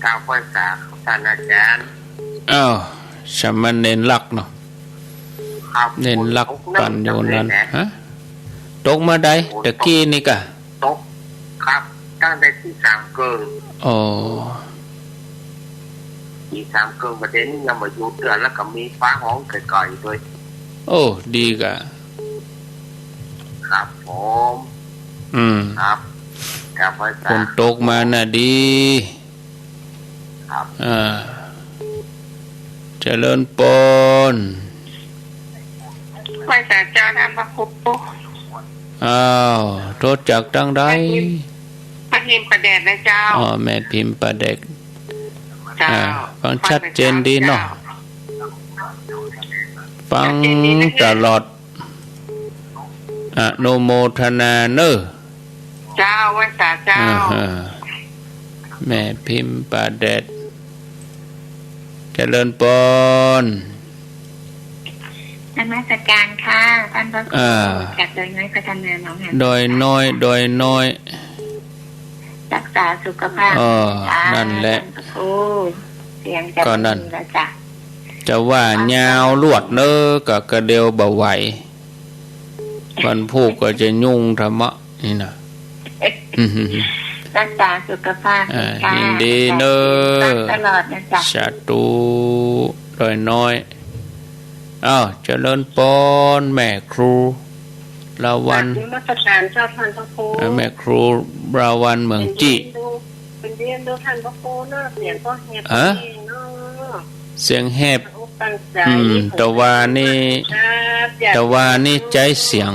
ข่าวภาษาของท่านอาจารย์สมณเณรลักเนาะเน้นลักปั่นโยนนั้นฮะตกมาได้ตะกี้นี่กะตกครับตั้งแต่ที่3 เกินที่3 เกินประเด็นยังมาอยู่เตือนแล้วก็มีฟ้าห้องไก่ๆด้วยโอ้ดีกะครับผมครับกับภาษาฝนตกมาน่ะดีครับเจริญปนภาษาเจ้าท่านพระครูโทษจากตั้งใดแม่พิมพ์ประเด็นนะเจ้าแม่พิมพ์ประเด็นฟังชัดเจนดีเนาะฟังตลอดอนุโมทนาเนอเจ้าภาษาเจ้าแม่พิมพ์ประเด็นเจริญปนนมัสการค่ะท่านพระครูจากโดยน้อยพัฒนาน้องแหโดยน้อยรักษาสุขภาพนั่นแหละเสียงจะก็นั่นจะว่ายาวลวดเน้อก็กระเดียวบ่ไหววันพูกก็จะยุ่งธรรมะนี่นะรักษาสุขภาพยินดีเน้อตลอดนะจ๊ะสาธุโดยน้อยเจริญปนแม่ครูราวันมาตรการเจ้าท่านพระครูแม่ครูราวันเมืองจีเป็นเรียนดูท่านพระครูเนาะเสียงก็แหบเสียงแหบแต่ว่านี่ใจเสียง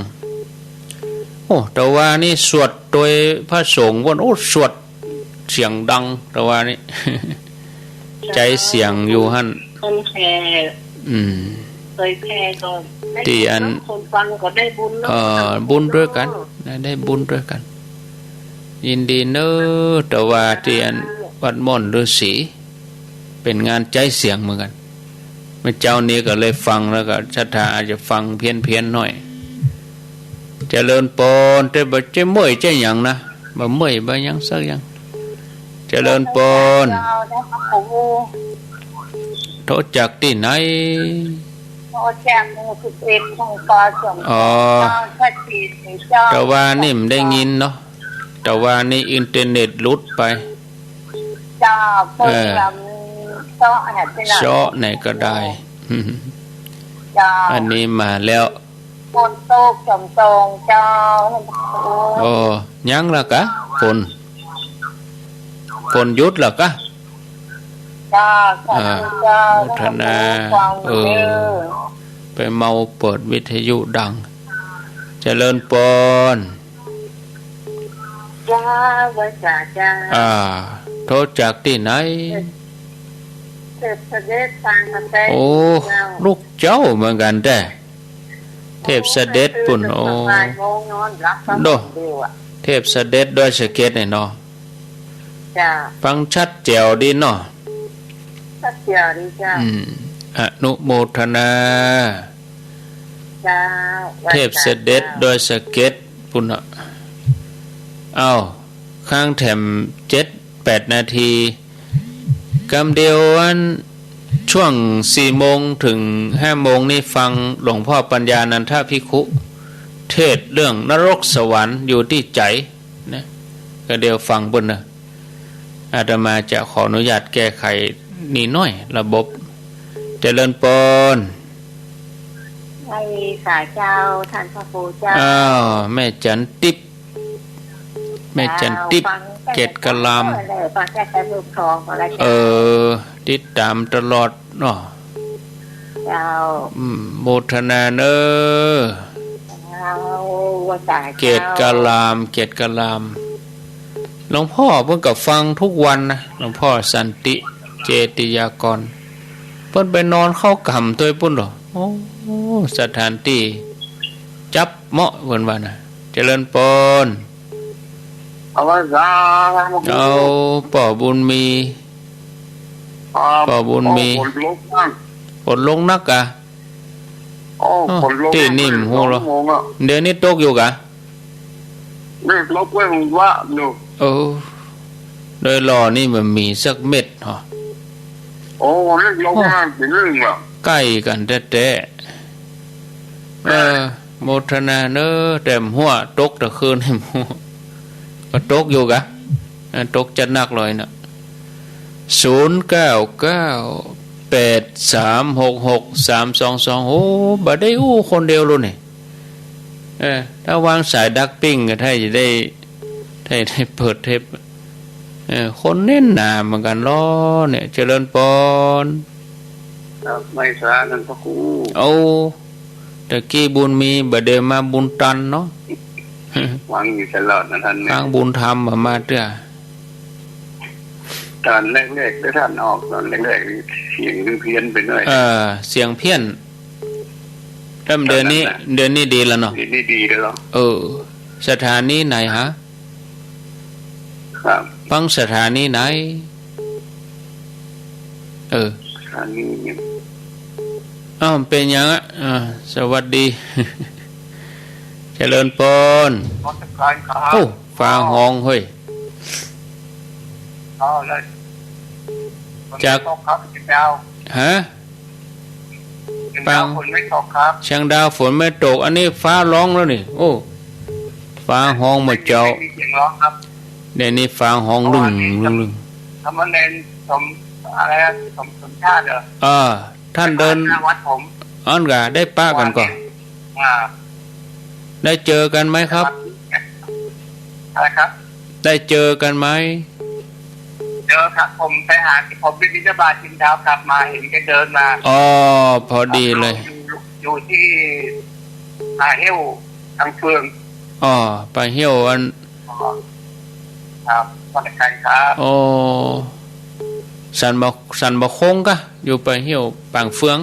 แต่ว่านี่สวดโดยพระสงฆ์ว่าสวดเสียงดังแต่ว่านี่ใจเสียงอยู่หั่นคนแค่เคยแพ้ก็ที่อันคนฟังก็ได้บุญบุญด้วยกันได้บุญด้วยกันยินดีเนอแต่ว่าที่อันวัดม่อนฤาษีเป็นงานใจเสียงเหมือนกันเมื่อเจ้านี้ก็เลยฟังแล้วก็ศรัทธาอาจจะฟังเพี้ยนหน่อยเจริญปนแต่บ่ใจเมื่อยใจหยังนะบ่เมื่อยบ่หยังสักหยังใจ เจริญปน เจ้าได้พระครู โทษจากที่ไหน โอแจกหมู่11ของกสม อ๋อ เจ้าชัดจีนเจ้า แต่ว่านี่มนได้ยินเนาะแต่ว่านี่อินเทอร์เน็ตหลุดไป เจ้าเปิดลำเจ้าอาหารเป็น เชาะไหนก็ได้ เจ้า อันนี้มาแล้ว คนโตกสมทรงเจ้า โอ้ยังละกะฝนหยุดละกะ เจ้าสาธุเจ้า โมทนาไปเมาเปิดวิทยุดังเจริญปน เจ้าวัจาเจ้า โทษจากที่ไหน เสด็จทางพระเจ้า โอ้ลูกเจ้าเหมือนกันแต่เทพเสด็จปุ่นโอ้โดเทพเสด็จด้วยสเก็ตเนี่ยเนาะ จ้า ฟังชัดแจ๋วดีเนาะ สักเดียวดีจ้า อนุโมทนา จ้า เทพเสด็จด้วยสเก็ตปุ่นเอาข้างแถม7-8 นาทีกำเดียวอันช่วง4 โมงถึง5 โมงนี่ฟังหลวงพ่อปัญญานันทภิกขุเทศเรื่องนรกสวรรค์อยู่ที่ใจนะก็เดียวฟังบนนะอาตมาจะขออนุญาตแก้ไขนิดหน่อยระบบเจริญปน ให้สาเจ้าท่านพระครูเจ้า แม่จันติ๊บแม่จันติ๊บเกตกะลาม ฟังแค่แต่ลูกทองอะไร ติดตามตลอดเนาะ เจ้า โมทนาเนอ เจ้าวัจา เกตกะลามหลวงพ่อเพิ่งกับฟังทุกวันนะหลวงพ่อสันติเจติยากรเพิ่นไปนอนเข้ากำตัวปุ่นหรอโอ้สถานที่จับเหมาะเพิ่นว่านะเจริญปน เอาว่าจ้า เอาป่อบุญมีป่อบุญมี คนลุกมาก ฝนลงนักกะ คนลุก ที่นิ่มหูเหรอเดี๋ยวนี้ตกอยู่กะ นี่ลบไว้ผมว่าหนู โดยรอนี่มันมีสักเม็ดเหรอ โอ้นี่ลบมากเป็นเรื่องอ่ะ ใกล้กันแท้ๆโมทนาเนอแต่หัวตกตะคืนให้หมูก็ตกอยู่กะตกจะหนักเลยนะ0998366322โอ้บ่ได้คนเดียวรู้นี่ถ้าวางสายดักปิ้งก็ถ้าจะได้เปิดเทปคนเน้นหนาเหมือนกันล้อเนี่ยเจริญปน ไม่สานันพระครู เอาตะกี้บุญมีบ่เดมาบุญตันเนาะ วางอยู่ตลอดนะท่าน ทางบุญธรรมมาเด้อ ตอนแรกๆได้ท่านออกตอนแรกๆเสียงเพี้ยนไปหน่อย เสียงเพี้ยนเริ่มเดือนนี้ดีแล้วเนาะ นี่ดีแล้ว สถานีไหนฮะ ครับ ฟังสถานีไหนอันนี้ เป็นยังสวัสดี เจริญปนฟ้าห้องเฮ้ยจากฮะฟัง ฝนไม่ตกครับ เชียงดาวฝนไม่ตกอันนี้ฟ้าร้องแล้วนี่ฟ้าห้องมาเจ้า มีเสียงร้องครับ เดี๋ยวนี้ฟ้าห้องลึง ทำมันเน้นสมอะไรสมชาติเหรอ ท่านเดิน วัดผม อ้อนกะได้ป้ากันก่อนได้เจอกันไหมครับ อะไรครับ ได้เจอกันไหม เจอครับผมไปหาที่ผมไปบิณฑบาตชินเช้ากลับมาเห็นแกเดินมา พอดีเลย อยู่ที่หาเหี้ยวทางเฟือง ไปเหี่ยวอัน ครับวันใครครับ สันบะคงกะอยู่ไปเหี่ยวปางเฟือง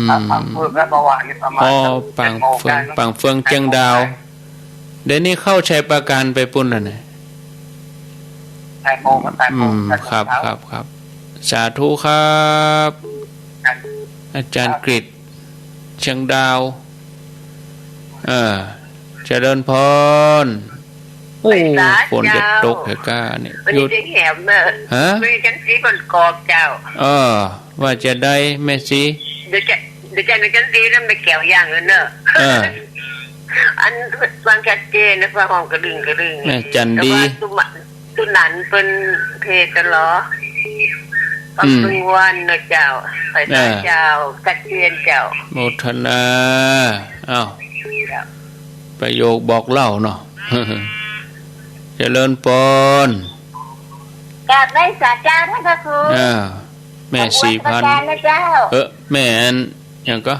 ปางเฟืองและเมื่อวานนี้ประมาณปางเฟืองเจียงดาวเดี๋ยวนี้เข้าชัยประการไปปุ่นแล้วเนี่ยครับสาธุครับอาจารย์กฤษเชียงดาวเจริญพร โอ้ฝนจะตกเหรอกาเนี่ย วัน หยุ นี้ ด ได้แหมเนอะ ฮะ มีกันสีบนกอบเจ้า ว่าจะได้แม่สี เดี๋ยวจะในกันสีแล้วไม่แก้วย่างเนอะอันฟังชัดเจนนะฟังห้องกระดึงแม่จันดี ตุนันเป็นเพศกันเหรอปังตุงวันนะเจ้าไปตาเจ้าชัดเจนเจ้าโมทนาอ้าวประโยคบอกเล่าเนาะเจริญปนกราบได้สาเจ้าท่านพระครูแม่4,000แม่อันอย่างก็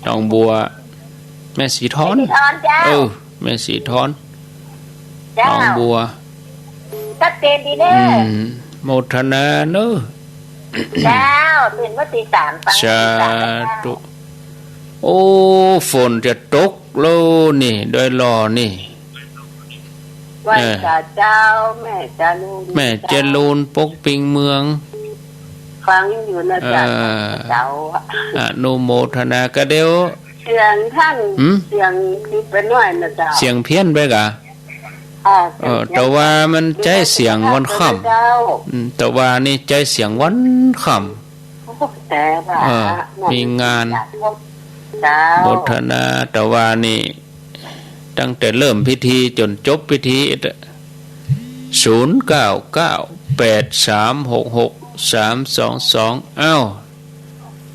น้องบัวแม่สีทอนแม่สีทอนน้องบัวชัดเจนดีเด้อโมทนาเนอะเจ้าตื่นเมื่อตี 3ฟังสาธุโอ้ฝนจะตกแล้วนี่โดยรอนี่วันเจ้าแม่จะลูนปกปิงเมืองฟังอยู่นะจ๊ะเจ้าอนุโมทนากระเดียวเสียงท่านเสียงที่เป็นน้อยนะจ๊ะเสียงเพี้ยนไปกะแต่ว่ามันใจเสียงวันค่ำแต่ว่านี่ใจเสียงวันค่ำแต่ว่ามีงานโมทนาแต่ว่านี่ตั้งแต่เริ่มพิธีจนจบพิธี0998366322อ้าว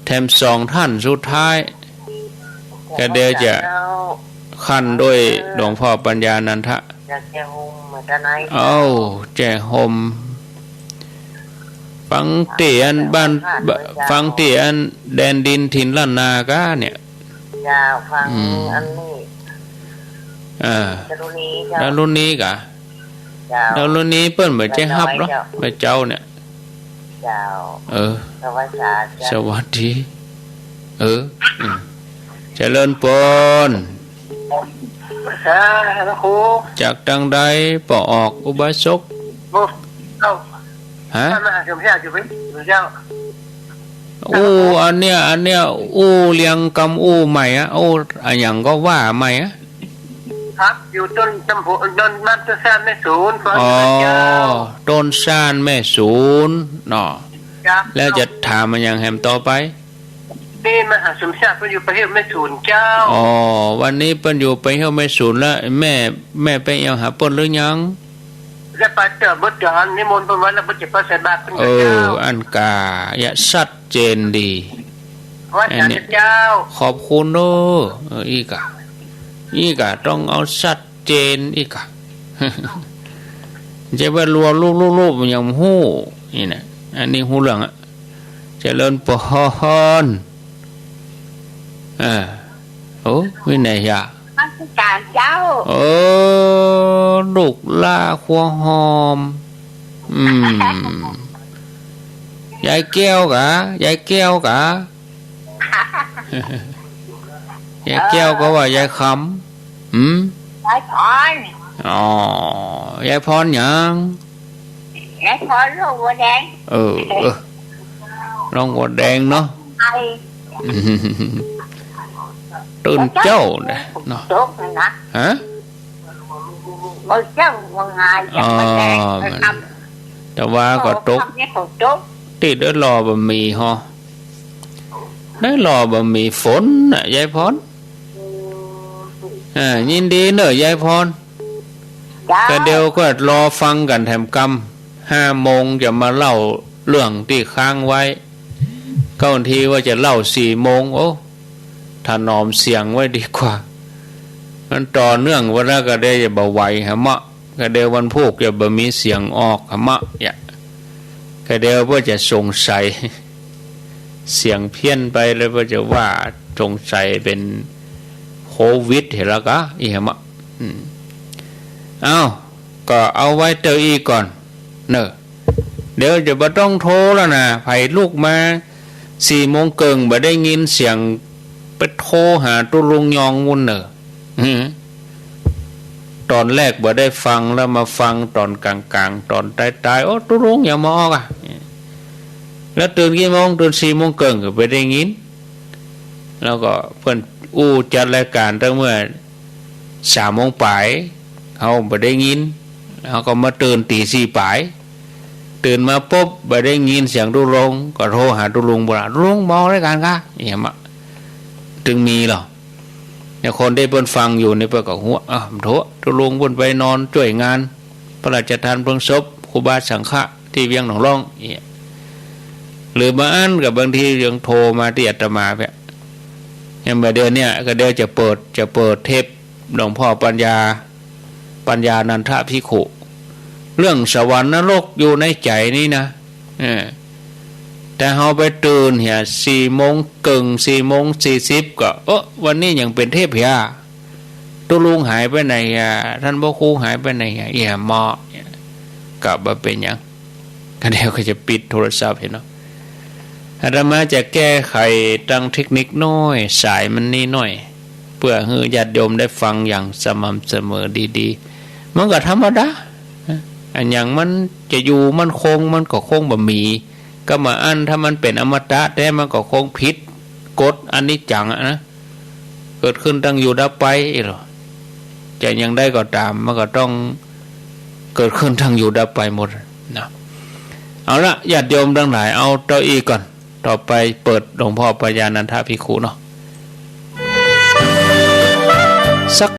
แถม2ท่านสุดท้ายก็เดี๋ยวจะขั้นด้วยหลวงพ่อปัญญานันทะแจหมฟังเตียนบ้านฟังเตียนแดนดินถิ่นล้านนากะเนี่ยฟังอันนี้แล้วรุ่นนี้กะแล้วรุ่นนี้เปิ้นเหมือนใจฮับเนาะไปเจ้าเนี่ยสวัสดีเจริญปนจากดังใดปอออกอุบาสกฮะอันเนี้ยเลี้ยงกำใหม่อะอันอย่างก็ว่าใหม่อะครับอยู่ต้นตำบลต้นมัตตซานแม่ศูนย์ต้นซานแม่ศูนย์เนาะแล้วจะถามมันอย่างแหมต่อไปนี่มหาสมศักดิ์เพิ่นอยู่ประเทศแม่ศูนย์เจ้าวันนี้เพิ่นอยู่ประเทศแม่ศูนย์แล้วแม่ไปเอาหาเปิ้นหรือยังจะไปเจอบ่จอนนิมนต์เพิ่นไว้แล้วบ่จะไปใส่บาตรเพิ่นเจ้าอันกาอย่าชัดเจนดีว่าเจ้าขอบคุณเด้ออีกอะต้องเอาชัดเจนอีกอะจะว่ารัวรูปอย่างหู้นี่นะอันนี้หูเรื่องอะเจริญปอนวินัยยะมัสการเจ้าลูกลาขัวหอมยายแก้วกะยายแก้วก็ว่ายายคำยายพรยายพรยังยายพรลูกวัวแดงน้องวัวแดงเนาะตื่นเจ้าเนี่ยเนาะฮะบ่เจ้าว่าไงแต่ว่าก็ตกติดด้วยรอบะหมี่ฮะได้รอบะหมี่ฝนน่ะยายพรยินดีเนอะยายพรแต่เดี๋ยวก็รอฟังกันแถมกำ5 โมงจะมาเล่าเรื่องที่ค้างไว้ก็บางทีว่าจะเล่า4 โมงถนอมเสียงไว้ดีกว่ามันต่อเนื่องวันละก็ได้จะบ่ไหวหะมะก็เดี๋ยววันพุธจะบ่มีเสียงออกหะมะเนี่ยก็เดี๋ยวว่าจะสงสัยเสียงเพี้ยนไปเลยว่าจะว่าสงสัยเป็นโควิดเห็นแล้วก็อีหะมะก็เอาไว้เตออีก่อนเนอะเดี๋ยวจะบ่ต้องโทรแล้วนะไผลูกมา4 โมงเกิงบ่ได้ยินเสียงไปโทรหาตุลุงยองมุ่นเนอะตอนแรกบ่ได้ฟังแล้วมาฟังตอนกลางๆตอนท้ายๆตุลุงอย่ามาออกแล้วตื่นกี่โมงตื่น4 โมงเกิงก็ไปได้ยินแล้วก็เพิ่นจัดรายการตั้งเมื่อ3 โมงปลาย เขาบ่ได้ยินเขาก็มาตื่นตีสี่ปลายตื่นมาปุ๊บบ่ได้ยินเสียงตุลงก็โทรหาตุลุงบอกตุลุงมองรายการค่ะเนี่ยมะถึงมีหรอเนี่ยคนได้เพิ่นฟังอยู่ในเพิ่นก็หัวโทษตุลุงเพิ่นไปนอนช่วยงานพระราชทานเพลิงศพครูบาสังฆะที่เวียงหนองร่องเนี่ยหรือมาอันกับบางทียังโทรมาที่อาตมาแบบอย่างเมื่อเดือนเนี่ยก็เดี๋ยวจะเปิดเทปหลวงพ่อปัญญานันทภิกขุเรื่องสวรรค์นรกอยู่ในใจนี่นะแต่เฮาไปตื่นเหี่ย4:40ก็วันนี้ยังเป็นเทพยาตุลุงหายไปไหนท่านพ่อครูหายไปไหนเอี่ยหมอกลับมาเป็นยังก็เดี๋ยวก็จะปิดโทรศัพท์เห็นเนาะอาตมาจะแก้ไขตั้งเทคนิคน้อยสายมันนี่น้อยเพื่อให้ญาติโยมได้ฟังอย่างสม่ำเสมอดีๆมันก็ธรรมดาอันอย่างมันจะอยู่มันคงมันก็คงบ่มีก็มาอันถ้ามันเป็นอมตะแต่มันก็คงผิดกฎอันนี้จังนะเกิดขึ้นตั้งอยู่ดับไปหรอจะยังได้ก็ตามมันก็ต้องเกิดขึ้นทั้งอยู่ดับไปหมดนะเอาละญาติโยมทั้งหลายเอาต่ออีกก่อนต่อไปเปิดหลวงพ่อปัญญานันทภิกขุเนาะสัก